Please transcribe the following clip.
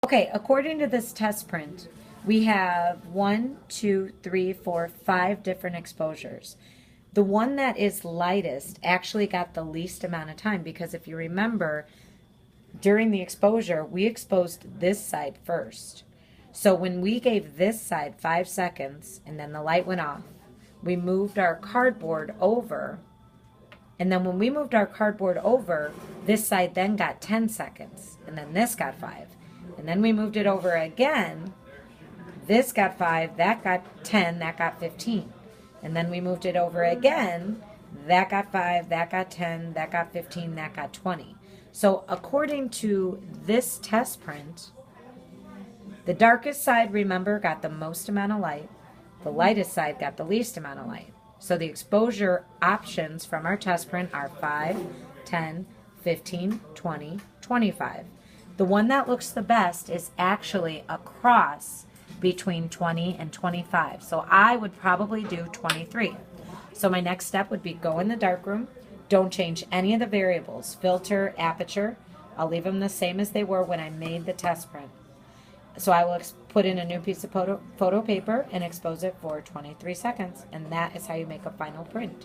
Okay, according to this test print, we have 5 different exposures. The one that is lightest actually got the least amount of time because if you remember, during the exposure, we exposed this side first. So when we gave this side 5 seconds and then the light went off, we moved our cardboard over. And then when we moved our cardboard over, this side then got 10 seconds and then this got 5. And then we moved it over again. This got 5, that got 10, that got 15. And then we moved it over again. That got 5, that got 10, that got 15, that got 20. So according to this test print, the darkest side, remember, got the most amount of light. The lightest side got the least amount of light. So the exposure options from our test print are 5, 10, 15, 20, 25. The one that looks the best is actually a cross between 20 and 25. So I would probably do 23. So my next step would be go in the darkroom. Don't change any of the variables. Filter, aperture, I'll leave them the same as they were when I made the test print. So I will put in a new piece of photo paper and expose it for 23 seconds. And that is how you make a final print.